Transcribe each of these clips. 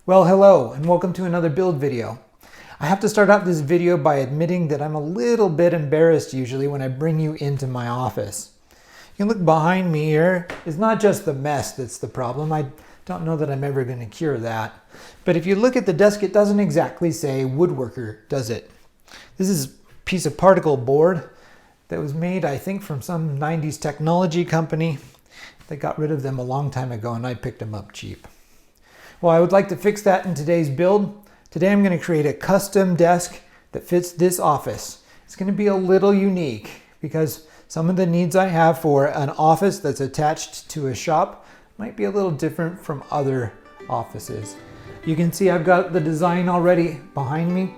Well, hello and welcome to another build video. I have to start out this video by admitting that I'm a little bit embarrassed usually when I bring you into my office. You can look behind me here. It's not just the mess that's the problem. I don't know that I'm ever going to cure that. But if you look at the desk, it doesn't exactly say woodworker, does it? This is a piece of particle board that was made, I think, from some 90s technology company. They got rid of them a long time ago and I picked them up cheap. Well, I would like to fix that in today's build. Today I'm going to create a custom desk that fits this office. It's going to be a little unique because some of the needs I have for an office that's attached to a shop might be a little different from other offices. You can see I've got the design already behind me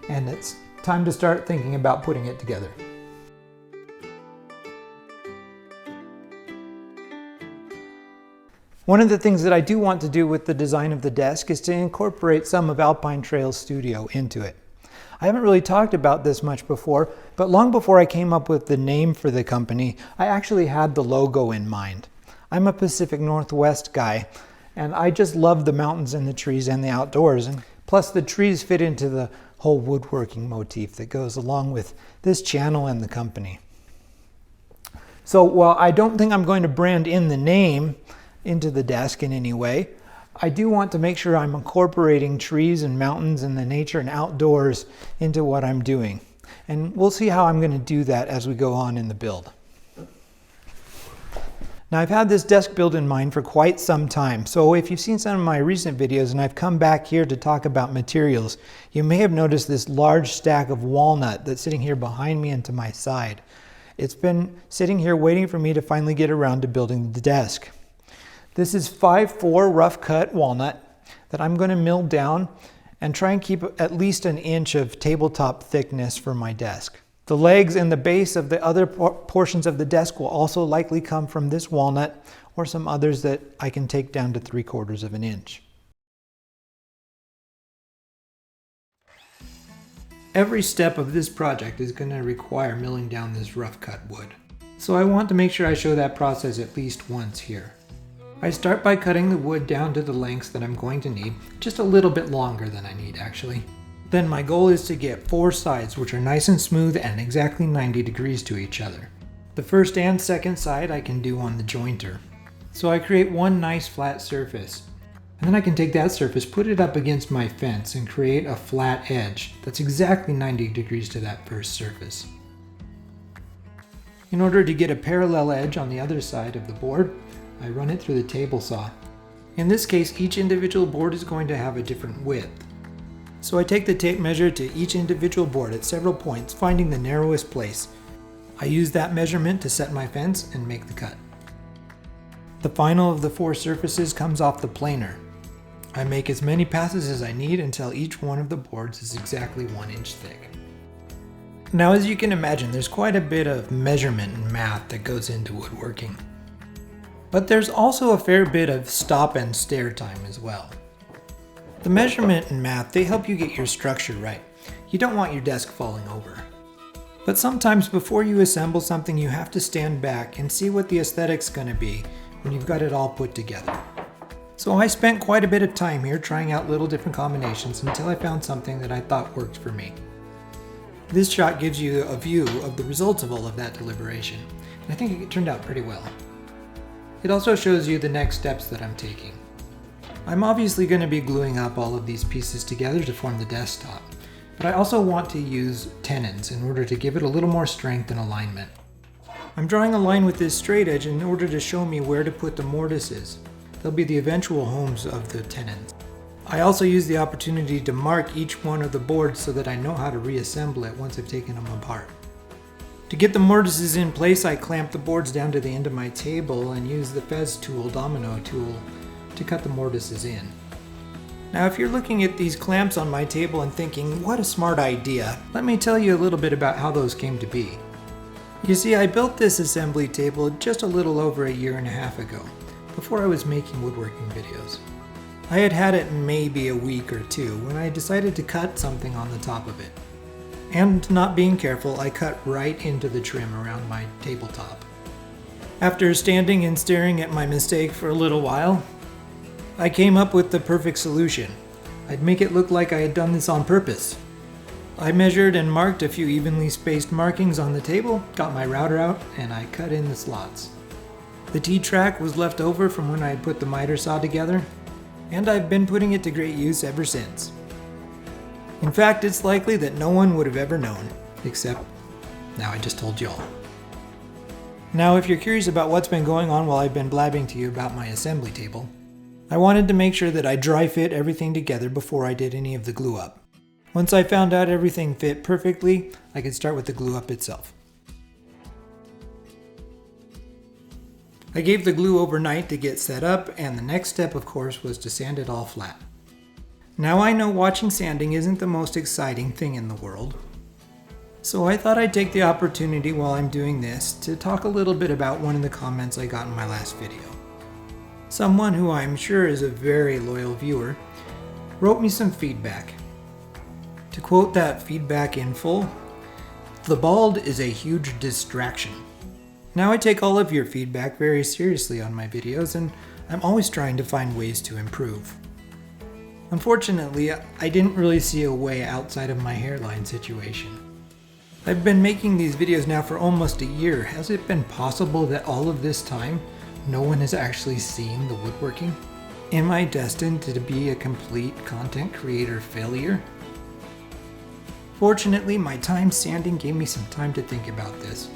and it's time to start thinking about putting it together. One of the things that I do want to do with the design of the desk is to incorporate some of Alpine Trails Studio into it. I haven't really talked about this much before, but long before I came up with the name for the company, I actually had the logo in mind. I'm a Pacific Northwest guy, and I just love the mountains and the trees and the outdoors, and plus the trees fit into the whole woodworking motif that goes along with this channel and the company. So while I don't think I'm going to brand in the name into the desk in any way, I do want to make sure I'm incorporating trees and mountains and the nature and outdoors into what I'm doing. And we'll see how I'm going to do that as we go on in the build. Now I've had this desk build in mind for quite some time, so if you've seen some of my recent videos and I've come back here to talk about materials, you may have noticed this large stack of walnut that's sitting here behind me and to my side. It's been sitting here waiting for me to finally get around to building the desk. This is 5/4 rough cut walnut that I'm going to mill down and try and keep at least an inch of tabletop thickness for my desk. The legs and the base of the other portions of the desk will also likely come from this walnut or some others that I can take down to 3/4 of an inch. Every step of this project is going to require milling down this rough cut wood. So I want to make sure I show that process at least once here. I start by cutting the wood down to the lengths that I'm going to need, just a little bit longer than I need actually. Then my goal is to get 4 sides which are nice and smooth and exactly 90 degrees to each other. The first and second side I can do on the jointer. So I create one nice flat surface. And then I can take that surface, put it up against my fence and create a flat edge that's exactly 90 degrees to that first surface. In order to get a parallel edge on the other side of the board, I run it through the table saw. In this case, each individual board is going to have a different width. So I take the tape measure to each individual board at several points, finding the narrowest place. I use that measurement to set my fence and make the cut. The final of the 4 surfaces comes off the planer. I make as many passes as I need until each one of the boards is exactly 1 inch thick. Now, as you can imagine, there's quite a bit of measurement and math that goes into woodworking. But there's also a fair bit of stop and stare time as well. The measurement and math, they help you get your structure right. You don't want your desk falling over. But sometimes before you assemble something, you have to stand back and see what the aesthetic's going to be when you've got it all put together. So I spent quite a bit of time here trying out little different combinations until I found something that I thought worked for me. This shot gives you a view of the results of all of that deliberation, and I think it turned out pretty well. It also shows you the next steps that I'm taking. I'm obviously going to be gluing up all of these pieces together to form the desktop, but I also want to use tenons in order to give it a little more strength and alignment. I'm drawing a line with this straight edge in order to show me where to put the mortises. They'll be the eventual homes of the tenons. I also use the opportunity to mark each one of the boards so that I know how to reassemble it once I've taken them apart. To get the mortises in place, I clamp the boards down to the end of my table and use the fez tool, domino tool, to cut the mortises in. Now if you're looking at these clamps on my table and thinking, what a smart idea, let me tell you a little bit about how those came to be. You see, I built this assembly table just a little over 1.5 years ago, before I was making woodworking videos. I had had it maybe a week or 2 when I decided to cut something on the top of it. And not being careful, I cut right into the trim around my tabletop. After standing and staring at my mistake for a little while, I came up with the perfect solution. I'd make it look like I had done this on purpose. I measured and marked a few evenly spaced markings on the table, got my router out, and I cut in the slots. The T-track was left over from when I had put the miter saw together, and I've been putting it to great use ever since. In fact, it's likely that no one would have ever known, except now I just told y'all. Now, if you're curious about what's been going on while I've been blabbing to you about my assembly table, I wanted to make sure that I dry fit everything together before I did any of the glue up. Once I found out everything fit perfectly, I could start with the glue up itself. I gave the glue overnight to get set up, and the next step, of course, was to sand it all flat. Now I know watching sanding isn't the most exciting thing in the world, so I thought I'd take the opportunity while I'm doing this to talk a little bit about one of the comments I got in my last video. Someone who I'm sure is a very loyal viewer wrote me some feedback. To quote that feedback in full, "The bald is a huge distraction." Now I take all of your feedback very seriously on my videos, and I'm always trying to find ways to improve. Unfortunately, I didn't really see a way outside of my hairline situation. I've been making these videos now for almost a year. Has it been possible that all of this time, no one has actually seen the woodworking? Am I destined to be a complete content creator failure? Fortunately, my time sanding gave me some time to think about this.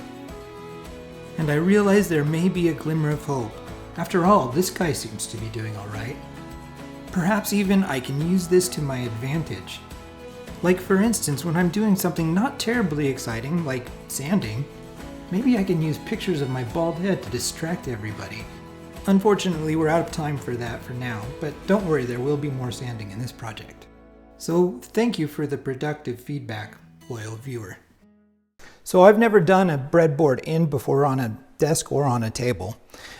And I realized there may be a glimmer of hope. After all, this guy seems to be doing alright. Perhaps even I can use this to my advantage. Like for instance, when I'm doing something not terribly exciting, like sanding, maybe I can use pictures of my bald head to distract everybody. Unfortunately, we're out of time for that for now, but don't worry, there will be more sanding in this project. So thank you for the productive feedback, loyal viewer. So I've never done a breadboard end before on a desk or on a table,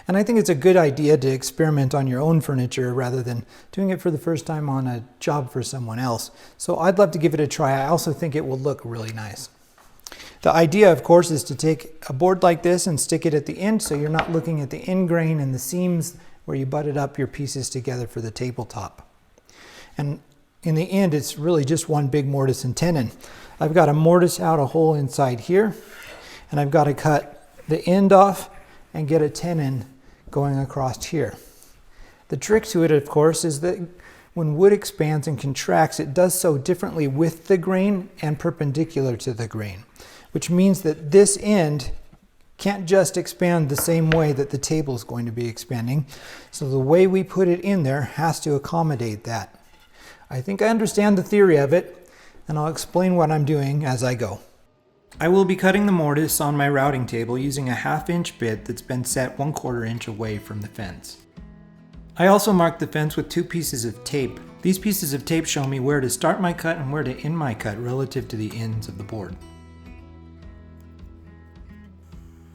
and I think it's a good idea to experiment on your own furniture rather than doing it for the first time on a job for someone else. So I'd love to give it a try. I also think it will look really nice. The idea, of course, is to take a board like this and stick it at the end so you're not looking at the end grain and the seams where you butted up your pieces together for the tabletop. And in the end, it's really just one big mortise and tenon. I've got to mortise out a hole inside here, and I've got to cut the end off and get a tenon going across here. The trick to it, of course, is that when wood expands and contracts, it does so differently with the grain and perpendicular to the grain, which means that this end can't just expand the same way that the table is going to be expanding. So the way we put it in there has to accommodate that. I think I understand the theory of it, and I'll explain what I'm doing as I go. I will be cutting the mortise on my routing table using a 1/2 inch bit that's been set 1/4 inch away from the fence. I also marked the fence with 2 pieces of tape. These pieces of tape show me where to start my cut and where to end my cut relative to the ends of the board.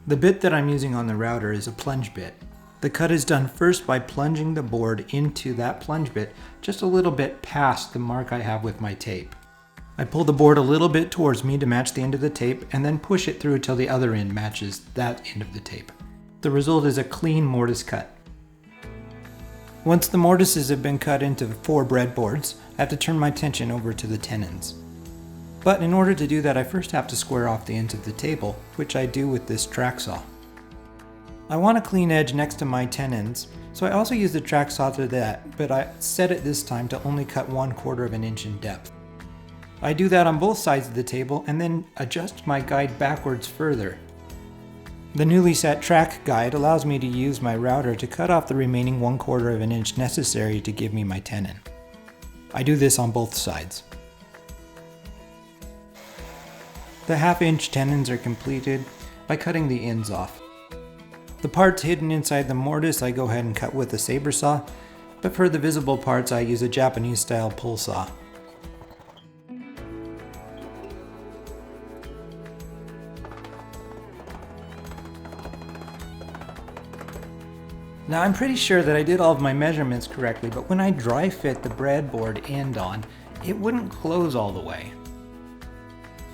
The bit that I'm using on the router is a plunge bit. The cut is done first by plunging the board into that plunge bit just a little bit past the mark I have with my tape. I pull the board a little bit towards me to match the end of the tape and then push it through till the other end matches that end of the tape. The result is a clean mortise cut. Once the mortises have been cut into 4 breadboards, I have to turn my attention over to the tenons. But in order to do that, I first have to square off the ends of the table, which I do with this track saw. I want a clean edge next to my tenons, so I also use the track saw to that, but I set it this time to only cut 1/4 inch in depth. I do that on both sides of the table and then adjust my guide backwards further. The newly set track guide allows me to use my router to cut off the remaining 1/4 inch necessary to give me my tenon. I do this on both sides. The 1/2 inch tenons are completed by cutting the ends off. The parts hidden inside the mortise I go ahead and cut with a saber saw, but for the visible parts I use a Japanese style pull saw. Now I'm pretty sure that I did all of my measurements correctly, but when I dry fit the breadboard end on, it wouldn't close all the way.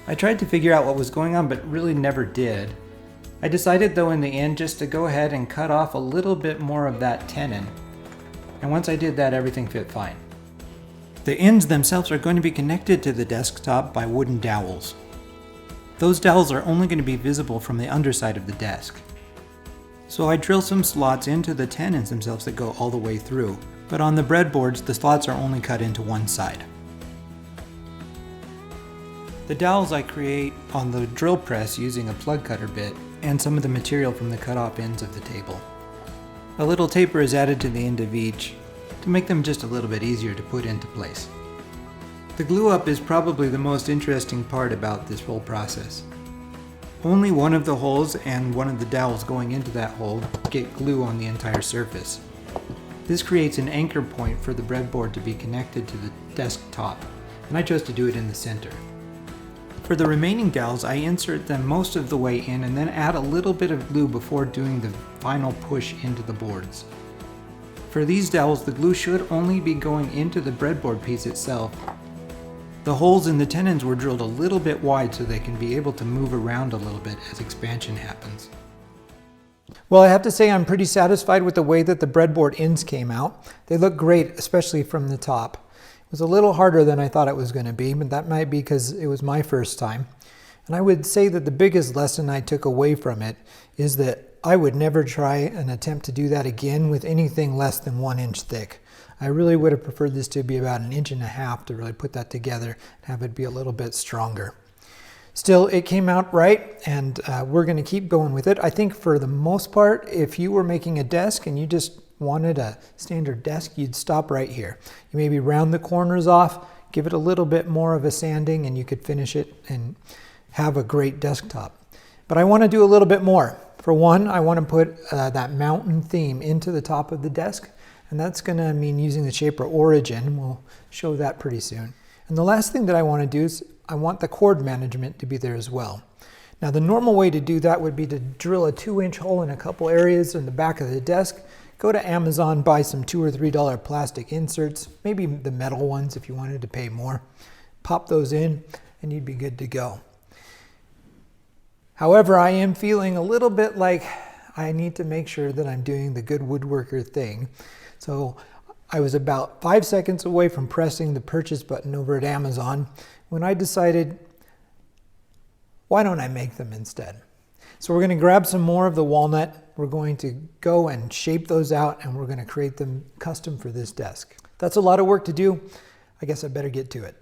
I tried to figure out what was going on, but really never did. I decided though in the end just to go ahead and cut off a little bit more of that tenon. And once I did that, everything fit fine. The ends themselves are going to be connected to the desktop by wooden dowels. Those dowels are only going to be visible from the underside of the desk. So I drill some slots into the tenons themselves that go all the way through, but on the breadboards the slots are only cut into one side. The dowels I create on the drill press using a plug cutter bit and some of the material from the cut-off ends of the table. A little taper is added to the end of each to make them just a little bit easier to put into place. The glue up is probably the most interesting part about this whole process. Only one of the holes and one of the dowels going into that hole get glue on the entire surface. This creates an anchor point for the breadboard to be connected to the desktop, and I chose to do it in the center. For the remaining dowels, I insert them most of the way in and then add a little bit of glue before doing the final push into the boards. For these dowels, the glue should only be going into the breadboard piece itself. The holes in the tenons were drilled a little bit wide so they can be able to move around a little bit as expansion happens. Well, I have to say I'm pretty satisfied with the way that the breadboard ends came out. They look great, especially from the top. It was a little harder than I thought it was going to be, but that might be because it was my first time. And I would say that the biggest lesson I took away from it is that I would never try an attempt to do that again with anything less than 1 inch thick. I really would have preferred this to be about 1.5 inches to really put that together and have it be a little bit stronger. Still, it came out right, and we're going to keep going with it. I think for the most part, if you were making a desk and you just wanted a standard desk, you'd stop right here. You maybe round the corners off, give it a little bit more of a sanding, and you could finish it and have a great desktop. But I want to do a little bit more. For one, I want to put that mountain theme into the top of the desk, and that's going to mean using the shaper origin. We'll show that pretty soon. And the last thing that I want to do is I want the cord management to be there as well. Now, the normal way to do that would be to drill a 2-inch hole in a couple areas in the back of the desk, go to Amazon, buy some $2 or $3 plastic inserts, maybe the metal ones if you wanted to pay more, pop those in, and you'd be good to go. However, I am feeling a little bit like I need to make sure that I'm doing the good woodworker thing. So I was about 5 seconds away from pressing the purchase button over at Amazon when I decided, why don't I make them instead? So we're going to grab some more of the walnut. We're going to go and shape those out, and we're going to create them custom for this desk. That's a lot of work to do. I guess I better get to it.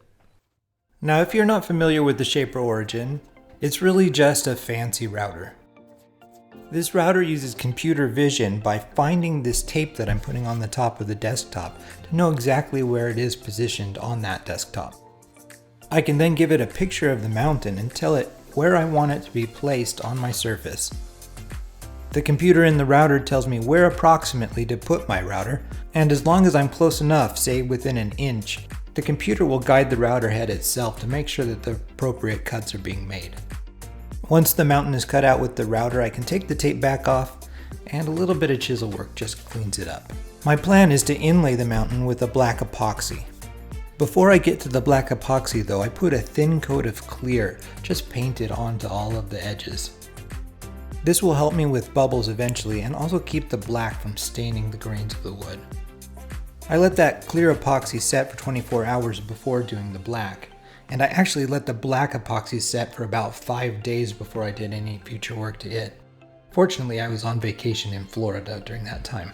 Now, if you're not familiar with the shaper origin, it's really just a fancy router. This router uses computer vision by finding this tape that I'm putting on the top of the desktop to know exactly where it is positioned on that desktop. I can then give it a picture of the mountain and tell it where I want it to be placed on my surface. The computer in the router tells me where approximately to put my router, and as long as I'm close enough, say within 1 inch, the computer will guide the router head itself to make sure that the appropriate cuts are being made. Once the mountain is cut out with the router, I can take the tape back off, and a little bit of chisel work just cleans it up. My plan is to inlay the mountain with a black epoxy. Before I get to the black epoxy though, I put a thin coat of clear, just painted onto all of the edges. This will help me with bubbles eventually and also keep the black from staining the grains of the wood. I let that clear epoxy set for 24 hours before doing the black, and I actually let the black epoxy set for about 5 days before I did any future work to it. Fortunately, I was on vacation in Florida during that time.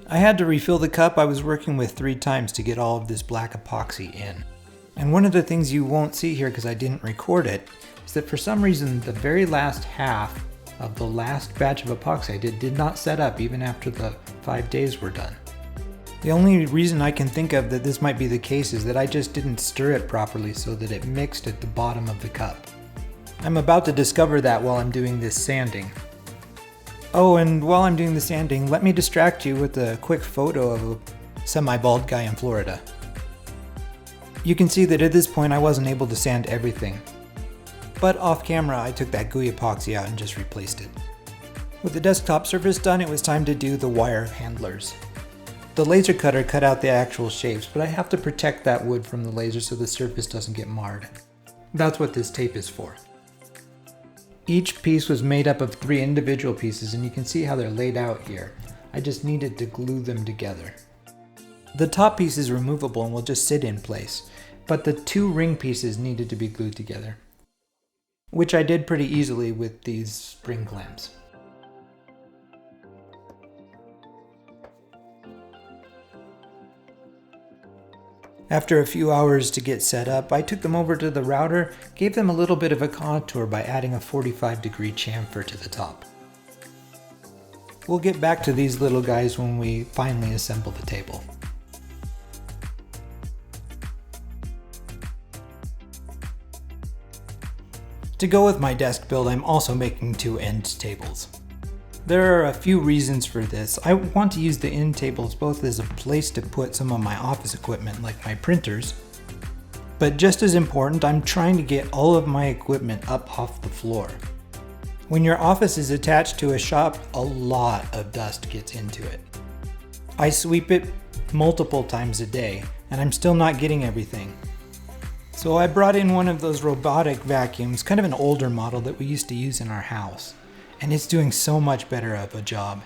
I had to refill the cup I was working with 3 times to get all of this black epoxy in. And one of the things you won't see here because I didn't record it is that for some reason the very last half of the last batch of epoxy I did not set up even after the 5 days were done. The only reason I can think of that this might be the case is that I just didn't stir it properly so that it mixed at the bottom of the cup. I'm about to discover that while I'm doing this sanding. Oh, and while I'm doing the sanding, let me distract you with a quick photo of a semi-bald guy in Florida. You can see that at this point I wasn't able to sand everything. But off camera I took that gooey epoxy out and just replaced it. With the desktop surface done, it was time to do the wire handlers. The laser cutter cut out the actual shapes, but I have to protect that wood from the laser so the surface doesn't get marred. That's what this tape is for. Each piece was made up of 3 individual pieces, and you can see how they're laid out here. I just needed to glue them together. The top piece is removable and will just sit in place, but the two ring pieces needed to be glued together, which I did pretty easily with these spring clamps. After a few hours to get set up, I took them over to the router, gave them a little bit of a contour by adding a 45-degree chamfer to the top. We'll get back to these little guys when we finally assemble the table. To go with my desk build, I'm also making two end tables. There are a few reasons for this. I want to use the end tables both as a place to put some of my office equipment like my printers, but just as important, I'm trying to get all of my equipment up off the floor. When your office is attached to a shop, a lot of dust gets into it. I sweep it multiple times a day, and I'm still not getting everything. So I brought in one of those robotic vacuums, kind of an older model that we used to use in our house. And it's doing so much better of a job.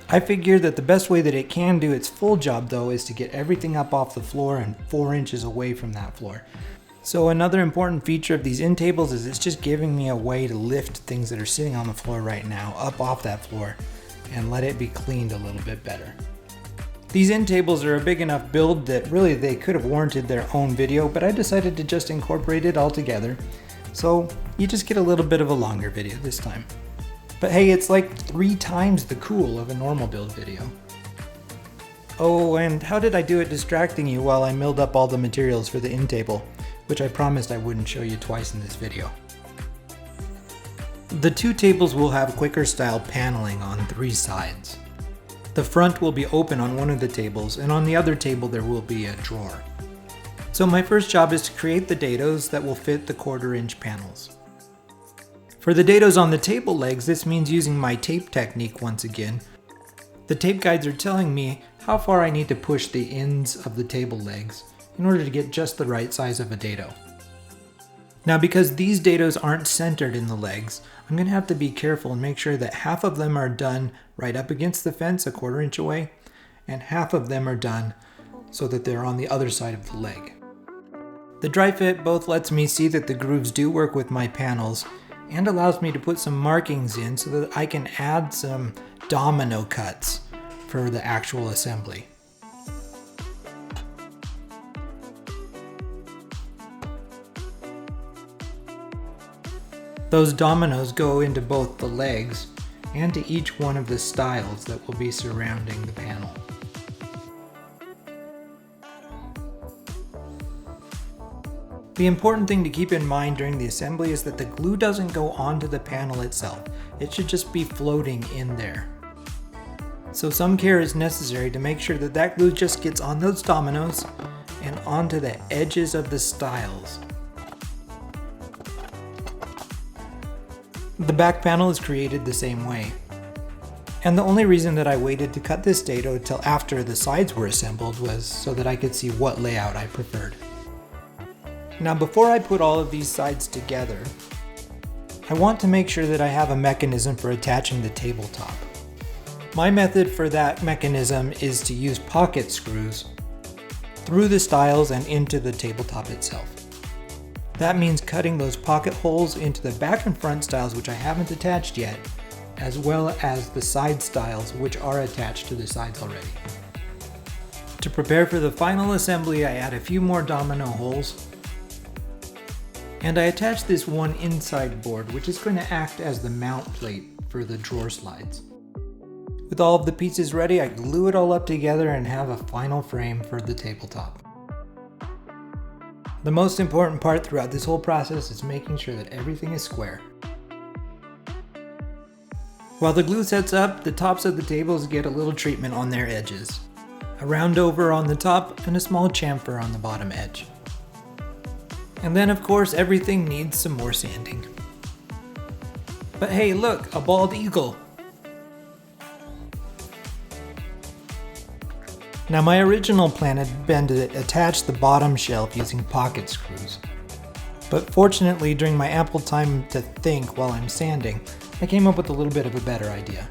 I figured that the best way that it can do its full job though is to get everything up off the floor and 4 inches away from that floor. So another important feature of these end tables is it's just giving me a way to lift things that are sitting on the floor right now up off that floor and let it be cleaned a little bit better. These end tables are a big enough build that really they could have warranted their own video, but I decided to just incorporate it all together. So you just get a little bit of a longer video this time. But hey, it's like 3 times the cool of a normal build video. Oh, and how did I do it distracting you while I milled up all the materials for the end table, which I promised I wouldn't show you twice in this video. The two tables will have Quaker style paneling on 3 sides. The front will be open on one of the tables, and on the other table there will be a drawer. So my first job is to create the dados that will fit the 1/4 inch panels. For the dados on the table legs, this means using my tape technique once again. The tape guides are telling me how far I need to push the ends of the table legs in order to get just the right size of a dado. Now because these dados aren't centered in the legs, I'm going to have to be careful and make sure that half of them are done right up against the fence a 1/4 inch away, and half of them are done so that they're on the other side of the leg. The dry fit both lets me see that the grooves do work with my panels, and allows me to put some markings in so that I can add some domino cuts for the actual assembly. Those dominoes go into both the legs and to each one of the stiles that will be surrounding the panel. The important thing to keep in mind during the assembly is that the glue doesn't go onto the panel itself. It should just be floating in there. So some care is necessary to make sure that that glue just gets on those dominoes and onto the edges of the stiles. The back panel is created the same way. And the only reason that I waited to cut this dado till after the sides were assembled was so that I could see what layout I preferred. Now before I put all of these sides together, I want to make sure that I have a mechanism for attaching the tabletop. My method for that mechanism is to use pocket screws through the stiles and into the tabletop itself. That means cutting those pocket holes into the back and front stiles, which I haven't attached yet, as well as the side stiles, which are attached to the sides already. To prepare for the final assembly, I add a few more domino holes, and I attach this one inside board, which is going to act as the mount plate for the drawer slides. With all of the pieces ready, I glue it all up together and have a final frame for the tabletop. The most important part throughout this whole process is making sure that everything is square. While the glue sets up, the tops of the tables get a little treatment on their edges. A round over on the top and a small chamfer on the bottom edge. And then of course everything needs some more sanding. But hey, look, a bald eagle! Now my original plan had been to attach the bottom shelf using pocket screws. But fortunately, during my ample time to think while I'm sanding, I came up with a little bit of a better idea.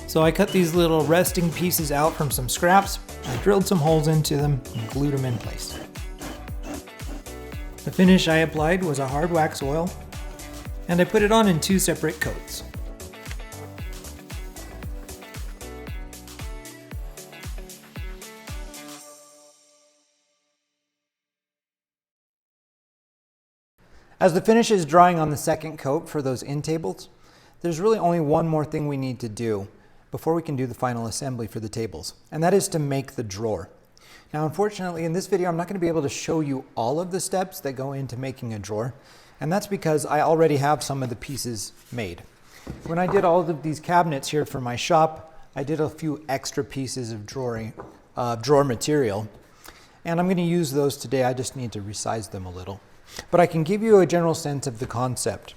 So So I cut these little resting pieces out from some scraps, I drilled some holes into them and glued them in place. The finish I applied was a hard wax oil, and I put it on in 2 separate coats. As the finish is drying on the second coat for those end tables, there's really only one more thing we need to do before we can do the final assembly for the tables, and that is to make the drawer. Now, unfortunately, in this video, I'm not going to be able to show you all of the steps that go into making a drawer, and that's because I already have some of the pieces made. When I did all of these cabinets here for my shop, I did a few extra pieces of drawer material, and I'm going to use those today. I just need to resize them a little. But I can give you a general sense of the concept.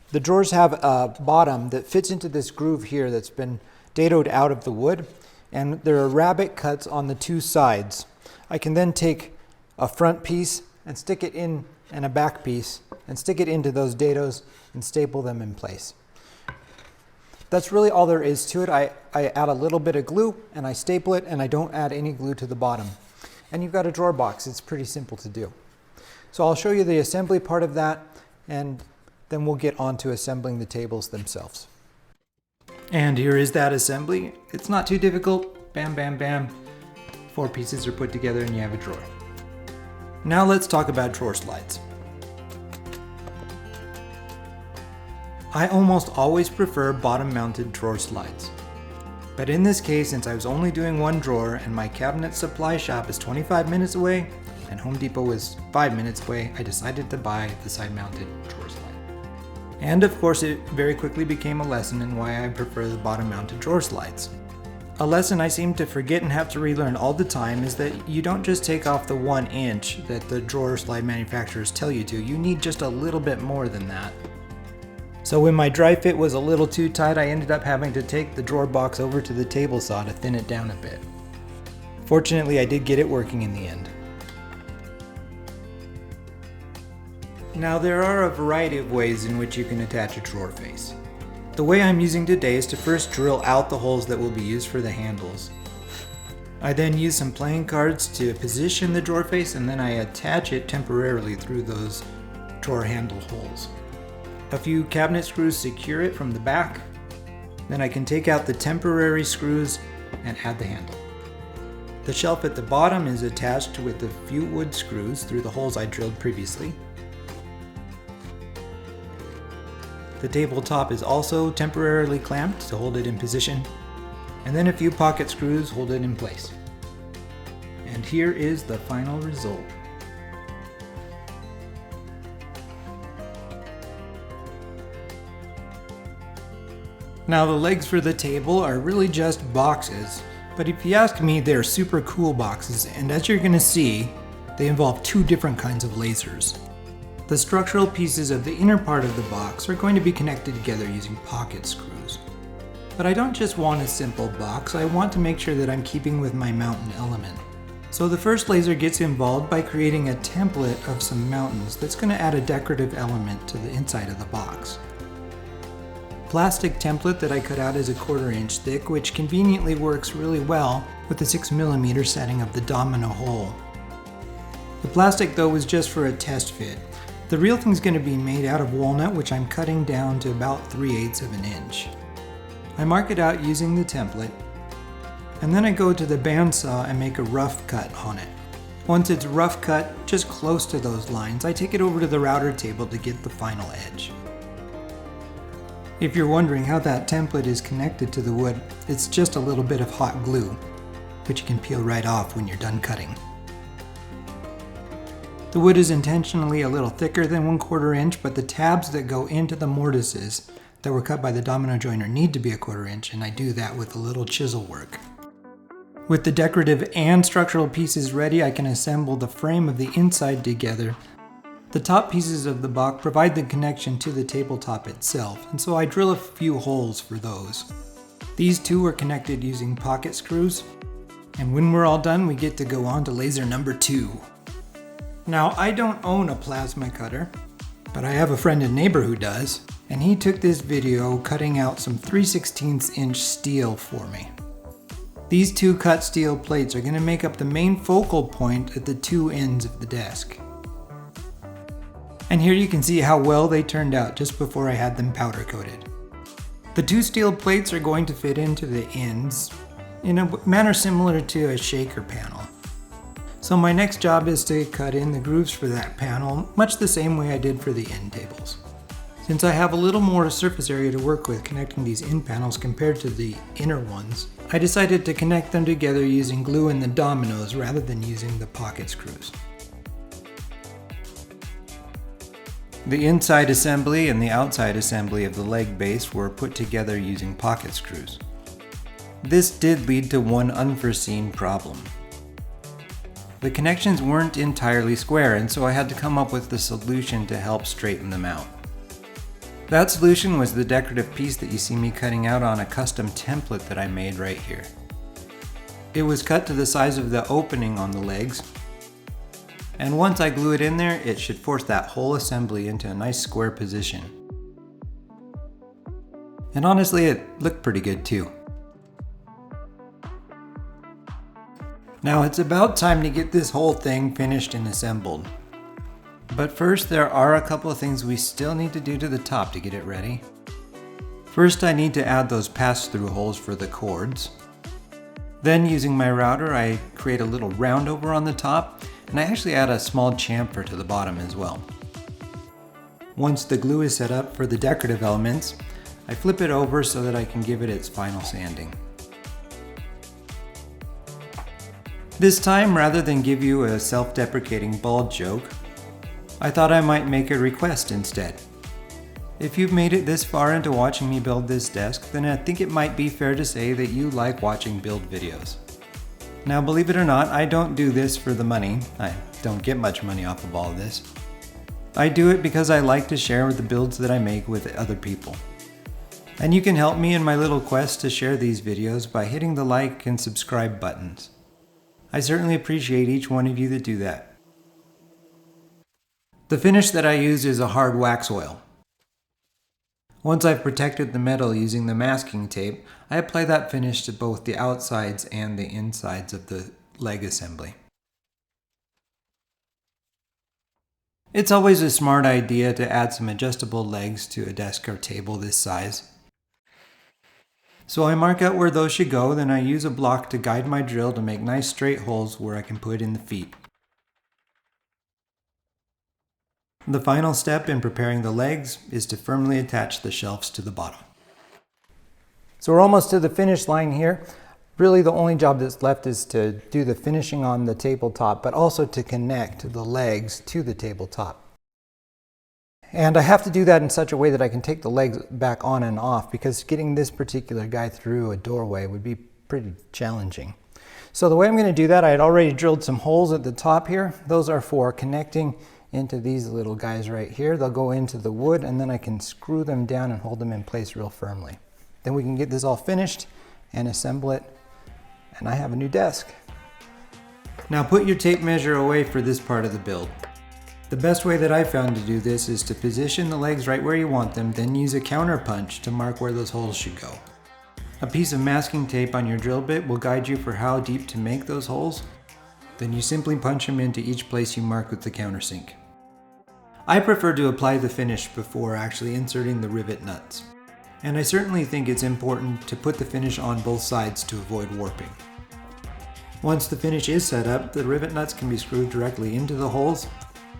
The drawers have a bottom that fits into this groove here that's been dadoed out of the wood, and there are rabbet cuts on the 2 sides. I can then take a front piece and stick it in, and a back piece, and stick it into those dados and staple them in place. That's really all there is to it. I add a little bit of glue and I staple it, and I don't add any glue to the bottom. And you've got a drawer box. It's pretty simple to do. So I'll show you the assembly part of that, and then we'll get on to assembling the tables themselves. And here is that assembly. It's not too difficult. Bam, bam, bam. 4 pieces are put together and you have a drawer. Now let's talk about drawer slides. I almost always prefer bottom-mounted drawer slides. But in this case, since I was only doing 1 drawer and my cabinet supply shop is 25 minutes away and Home Depot was 5 minutes away, I decided to buy the side-mounted drawer slide. And of course, it very quickly became a lesson in why I prefer the bottom-mounted drawer slides. A lesson I seem to forget and have to relearn all the time is that you don't just take off the 1 inch that the drawer slide manufacturers tell you to. You need just a little bit more than that. So when my dry fit was a little too tight, I ended up having to take the drawer box over to the table saw to thin it down a bit. Fortunately, I did get it working in the end. Now, there are a variety of ways in which you can attach a drawer face. The way I'm using today is to first drill out the holes that will be used for the handles. I then use some playing cards to position the drawer face, and then I attach it temporarily through those drawer handle holes. A few cabinet screws secure it from the back. Then I can take out the temporary screws and add the handle. The shelf at the bottom is attached with a few wood screws through the holes I drilled previously. The tabletop is also temporarily clamped to hold it in position, and then a few pocket screws hold it in place. And here is the final result. Now, the legs for the table are really just boxes, but if you ask me, they're super cool boxes, and as you're going to see, they involve 2 different kinds of lasers. The structural pieces of the inner part of the box are going to be connected together using pocket screws. But I don't just want a simple box, I want to make sure that I'm keeping with my mountain element. So the first laser gets involved by creating a template of some mountains that's going to add a decorative element to the inside of the box. Plastic template that I cut out is a 1/4 inch thick, which conveniently works really well with the 6mm setting of the domino hole. The plastic though was just for a test fit. The real thing's going to be made out of walnut, which I'm cutting down to about 3/8 of an inch. I mark it out using the template, and then I go to the bandsaw and make a rough cut on it. Once it's rough cut, just close to those lines, I take it over to the router table to get the final edge. If you're wondering how that template is connected to the wood, it's just a little bit of hot glue, which you can peel right off when you're done cutting. The wood is intentionally a little thicker than 1/4 inch, but the tabs that go into the mortises that were cut by the domino joiner need to be a 1/4 inch, and I do that with a little chisel work. With the decorative and structural pieces ready, I can assemble the frame of the inside together. The top pieces of the box provide the connection to the tabletop itself, and so I drill a few holes for those. These 2 are connected using pocket screws, and when we're all done, we get to go on to laser number 2. Now, I don't own a plasma cutter, but I have a friend and neighbor who does, and he took this video cutting out some 3/16 inch steel for me. These two cut steel plates are going to make up the main focal point at the two ends of the desk. And here you can see how well they turned out just before I had them powder coated. The two steel plates are going to fit into the ends in a manner similar to a shaker panel. So my next job is to cut in the grooves for that panel, much the same way I did for the end tables. Since I have a little more surface area to work with connecting these end panels compared to the inner ones, I decided to connect them together using glue and the dominoes rather than using the pocket screws. The inside assembly and the outside assembly of the leg base were put together using pocket screws. This did lead to one unforeseen problem. The connections weren't entirely square, and so I had to come up with a solution to help straighten them out. That solution was the decorative piece that you see me cutting out on a custom template that I made right here. It was cut to the size of the opening on the legs, and once I glue it in there, it should force that whole assembly into a nice square position. And honestly, it looked pretty good too. Now it's about time to get this whole thing finished and assembled. But first, there are a couple of things we still need to do to the top to get it ready. First, I need to add those pass-through holes for the cords. Then, using my router, I create a little roundover on the top, and I actually add a small chamfer to the bottom as well. Once the glue is set up for the decorative elements, I flip it over so that I can give it its final sanding. This time, rather than give you a self-deprecating bald joke, I thought I might make a request instead. If you've made it this far into watching me build this desk, then I think it might be fair to say that you like watching build videos. Now, believe it or not, I don't do this for the money. I don't get much money off of all of this. I do it because I like to share the builds that I make with other people. And you can help me in my little quest to share these videos by hitting the like and subscribe buttons. I certainly appreciate each one of you that do that. The finish that I use is a hard wax oil. Once I've protected the metal using the masking tape, I apply that finish to both the outsides and the insides of the leg assembly. It's always a smart idea to add some adjustable legs to a desk or table this size. So I mark out where those should go, then I use a block to guide my drill to make nice straight holes where I can put in the feet. The final step in preparing the legs is to firmly attach the shelves to the bottom. So we're almost to the finish line here. Really the only job that's left is to do the finishing on the tabletop, but also to connect the legs to the tabletop. And I have to do that in such a way that I can take the legs back on and off, because getting this particular guy through a doorway would be pretty challenging. So the way I'm going to do that, I had already drilled some holes at the top here. Those are for connecting into these little guys right here. They'll go into the wood, and then I can screw them down and hold them in place real firmly. Then we can get this all finished and assemble it, and I have a new desk. Now put your tape measure away for this part of the build. The best way that I've found to do this is to position the legs right where you want them, then use a counter punch to mark where those holes should go. A piece of masking tape on your drill bit will guide you for how deep to make those holes. Then you simply punch them into each place you mark with the countersink. I prefer to apply the finish before actually inserting the rivet nuts. And I certainly think it's important to put the finish on both sides to avoid warping. Once the finish is set up, the rivet nuts can be screwed directly into the holes,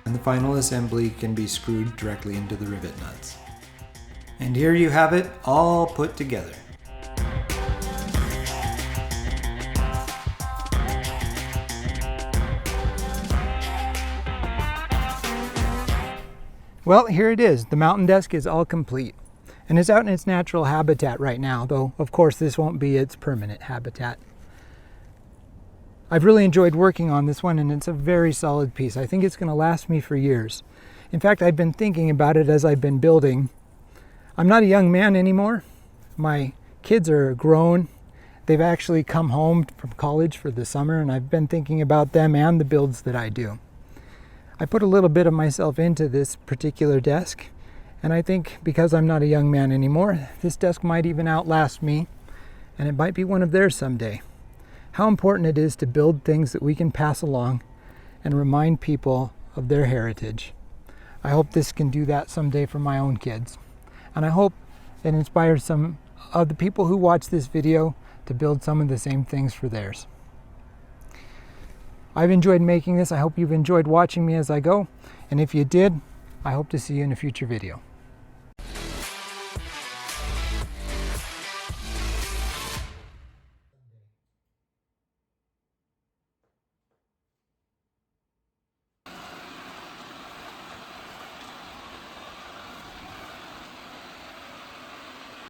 and the final assembly can be screwed directly into the rivet nuts. And here you have it, all put together. Well, here it is. The mountain desk is all complete. And it's out in its natural habitat right now, though of course this won't be its permanent habitat. I've really enjoyed working on this one, and it's a very solid piece. I think it's going to last me for years. In fact, I've been thinking about it as I've been building. I'm not a young man anymore. My kids are grown. They've actually come home from college for the summer, and I've been thinking about them and the builds that I do. I put a little bit of myself into this particular desk, and I think because I'm not a young man anymore, this desk might even outlast me, and it might be one of theirs someday. How important it is to build things that we can pass along and remind people of their heritage. I hope this can do that someday for my own kids. And I hope it inspires some of the people who watch this video to build some of the same things for theirs. I've enjoyed making this. I hope you've enjoyed watching me as I go. And if you did, I hope to see you in a future video.